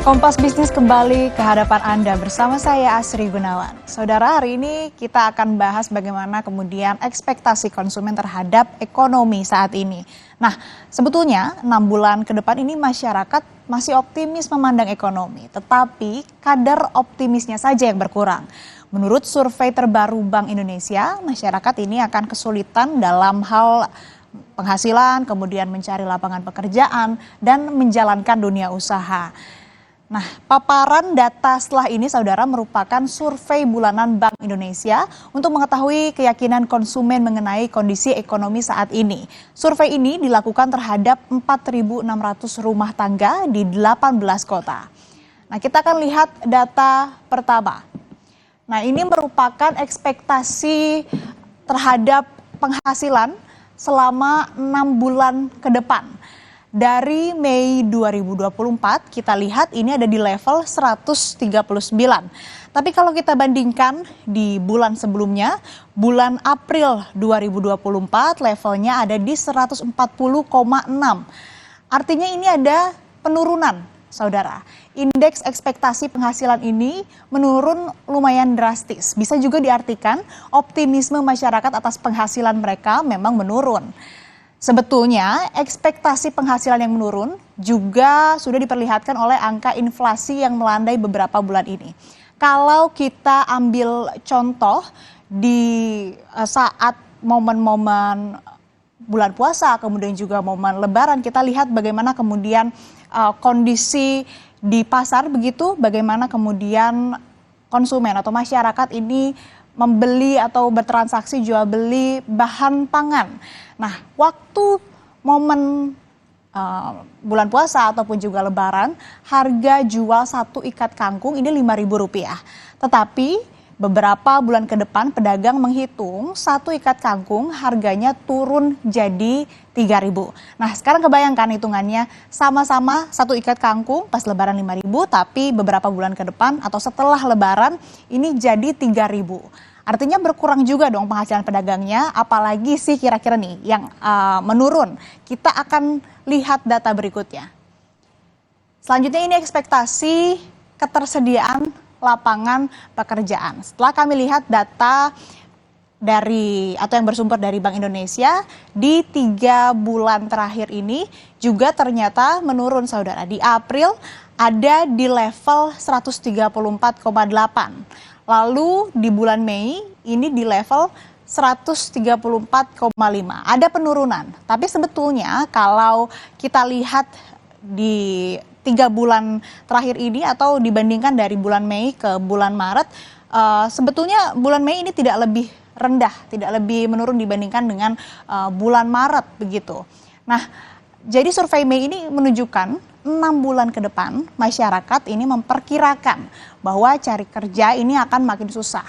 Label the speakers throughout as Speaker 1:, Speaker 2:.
Speaker 1: Kompas Bisnis kembali ke hadapan Anda bersama saya Asri Gunawan. Saudara, hari ini kita akan bahas bagaimana kemudian ekspektasi konsumen terhadap ekonomi saat ini. Nah, sebetulnya 6 bulan ke depan ini masyarakat masih optimis memandang ekonomi, tetapi kadar optimisnya saja yang berkurang. Menurut survei terbaru Bank Indonesia, masyarakat ini akan kesulitan dalam hal penghasilan, kemudian mencari lapangan pekerjaan, dan menjalankan dunia usaha. Nah, paparan data setelah ini, saudara, merupakan survei bulanan Bank Indonesia untuk mengetahui keyakinan konsumen mengenai kondisi ekonomi saat ini. Survei ini dilakukan terhadap 4.600 rumah tangga di 18 kota. Nah, kita akan lihat data pertama. Nah, ini merupakan ekspektasi terhadap penghasilan selama 6 bulan ke depan. Dari Mei 2024 kita lihat ini ada di level 139. Tapi kalau kita bandingkan di bulan sebelumnya, bulan April 2024 levelnya ada di 140,6. Artinya ini ada penurunan, saudara. Indeks ekspektasi penghasilan ini menurun lumayan drastis. Bisa juga diartikan optimisme masyarakat atas penghasilan mereka memang menurun. Sebetulnya ekspektasi penghasilan yang menurun juga sudah diperlihatkan oleh angka inflasi yang melandai beberapa bulan ini. Kalau kita ambil contoh di saat momen-momen bulan puasa, kemudian juga momen lebaran, kita lihat bagaimana kemudian kondisi di pasar begitu, bagaimana kemudian konsumen atau masyarakat ini membeli atau bertransaksi jual beli bahan pangan. Nah, waktu momen bulan puasa ataupun juga lebaran, harga jual satu ikat kangkung ini Rp5.000. Tetapi beberapa bulan ke depan pedagang menghitung satu ikat kangkung harganya turun jadi Rp3.000. Nah, sekarang kebayangkan hitungannya, sama-sama satu ikat kangkung pas lebaran Rp5.000, tapi beberapa bulan ke depan atau setelah lebaran ini jadi Rp3.000. Artinya berkurang juga dong penghasilan pedagangnya, apalagi sih kira-kira nih yang menurun. Kita akan lihat data berikutnya. Selanjutnya ini ekspektasi ketersediaan lapangan pekerjaan. Setelah kami lihat data dari atau yang bersumber dari Bank Indonesia di 3 bulan terakhir ini juga ternyata menurun, saudara. Di April ada di level 134,8. Lalu di bulan Mei ini di level 134,5. Ada penurunan. Tapi sebetulnya kalau kita lihat di 3 bulan terakhir ini atau dibandingkan dari bulan Mei ke bulan Maret, sebetulnya bulan Mei ini tidak lebih rendah, tidak lebih menurun dibandingkan dengan bulan Maret begitu. Nah, jadi survei Mei ini menunjukkan 6 bulan ke depan masyarakat ini memperkirakan bahwa cari kerja ini akan makin susah.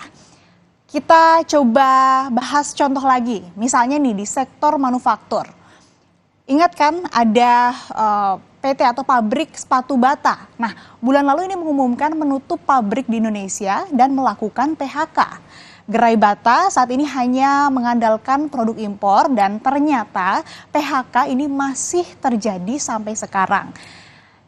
Speaker 1: Kita coba bahas contoh lagi, misalnya nih di sektor manufaktur. Ingat kan ada PT atau pabrik sepatu bata. Nah, bulan lalu ini mengumumkan menutup pabrik di Indonesia dan melakukan PHK. Gerai Bata saat ini hanya mengandalkan produk impor dan ternyata PHK ini masih terjadi sampai sekarang.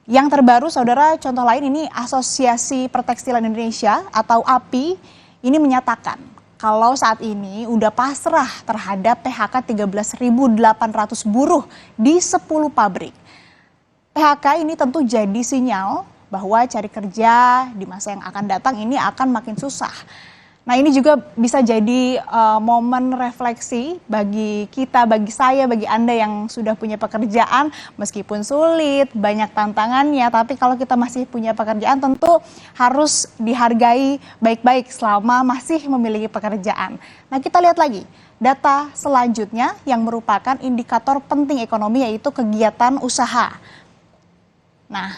Speaker 1: Yang terbaru, saudara, contoh lain ini Asosiasi Pertekstilan Indonesia atau API ini menyatakan kalau saat ini udah pasrah terhadap PHK 13.800 buruh di 10 pabrik. PHK ini tentu jadi sinyal bahwa cari kerja di masa yang akan datang ini akan makin susah. Nah, ini juga bisa jadi momen refleksi bagi kita, bagi saya, bagi Anda yang sudah punya pekerjaan, meskipun sulit, banyak tantangannya, tapi kalau kita masih punya pekerjaan tentu harus dihargai baik-baik selama masih memiliki pekerjaan. Nah, kita lihat lagi data selanjutnya yang merupakan indikator penting ekonomi, yaitu kegiatan usaha. Nah,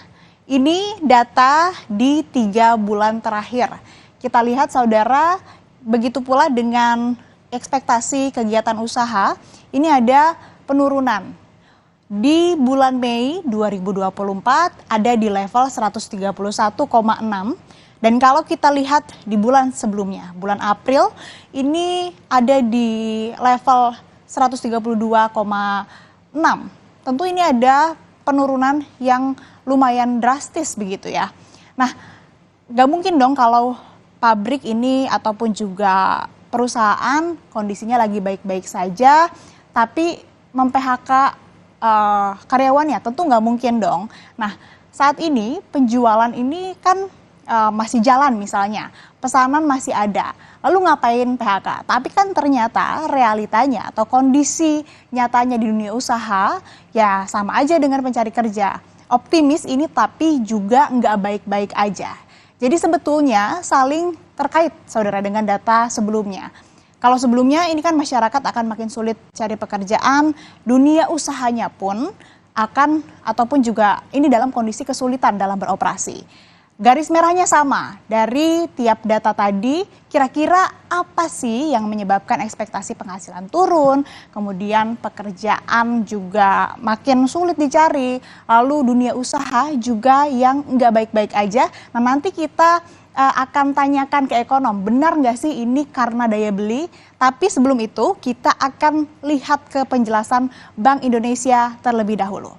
Speaker 1: ini data di 3 bulan terakhir. Kita lihat, saudara, begitu pula dengan ekspektasi kegiatan usaha, ini ada penurunan. Di bulan Mei 2024 ada di level 131,6. Dan kalau kita lihat di bulan sebelumnya, bulan April, ini ada di level 132,6. Tentu ini ada penurunan yang lumayan drastis begitu ya. Nah, nggak mungkin dong kalau pabrik ini ataupun juga perusahaan kondisinya lagi baik-baik saja, tapi mem-PHK karyawannya, tentu nggak mungkin dong. Nah, saat ini penjualan ini kan masih jalan misalnya, pesanan masih ada. Lalu ngapain PHK? Tapi kan ternyata realitanya atau kondisi nyatanya di dunia usaha ya sama aja dengan pencari kerja. Optimis ini tapi juga nggak baik-baik aja. Jadi sebetulnya saling terkait saudara dengan data sebelumnya. Kalau sebelumnya ini kan masyarakat akan makin sulit cari pekerjaan, dunia usahanya pun akan ataupun juga ini dalam kondisi kesulitan dalam beroperasi. Garis merahnya sama, dari tiap data tadi kira-kira apa sih yang menyebabkan ekspektasi penghasilan turun, kemudian pekerjaan juga makin sulit dicari, lalu dunia usaha juga yang nggak baik-baik aja. Nah nanti kita akan tanyakan ke ekonom, benar nggak sih ini karena daya beli? Tapi sebelum itu kita akan lihat ke penjelasan Bank Indonesia terlebih dahulu.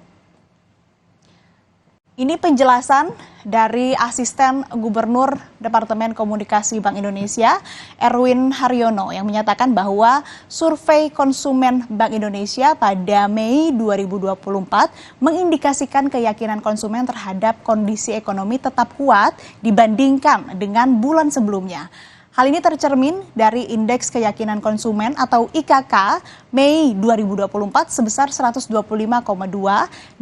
Speaker 1: Ini penjelasan dari Asisten Gubernur Departemen Komunikasi Bank Indonesia, Erwin Haryono, yang menyatakan bahwa survei konsumen Bank Indonesia pada Mei 2024 mengindikasikan keyakinan konsumen terhadap kondisi ekonomi tetap kuat dibandingkan dengan bulan sebelumnya. Hal ini tercermin dari Indeks Keyakinan Konsumen atau IKK Mei 2024 sebesar 125,2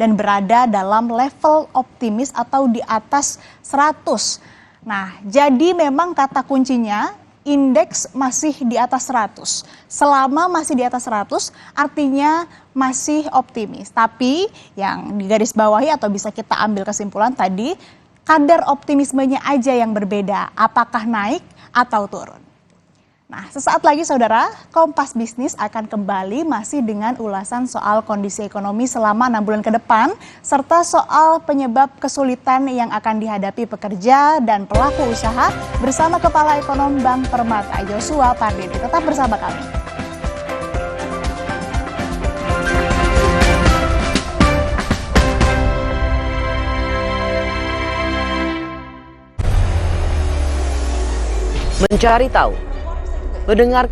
Speaker 1: dan berada dalam level optimis atau di atas 100. Nah, jadi memang kata kuncinya indeks masih di atas 100. Selama masih di atas 100 artinya masih optimis. Tapi yang digarisbawahi atau bisa kita ambil kesimpulan tadi, kadar optimismenya aja yang berbeda. Apakah naik atau turun. Nah, sesaat lagi saudara, Kompas Bisnis akan kembali masih dengan ulasan soal kondisi ekonomi selama 6 bulan ke depan, serta soal penyebab kesulitan yang akan dihadapi pekerja dan pelaku usaha bersama Kepala Ekonom Bank Permata, Joshua Pardede. Tetap bersama kami.
Speaker 2: Mencari tahu, mendengarkan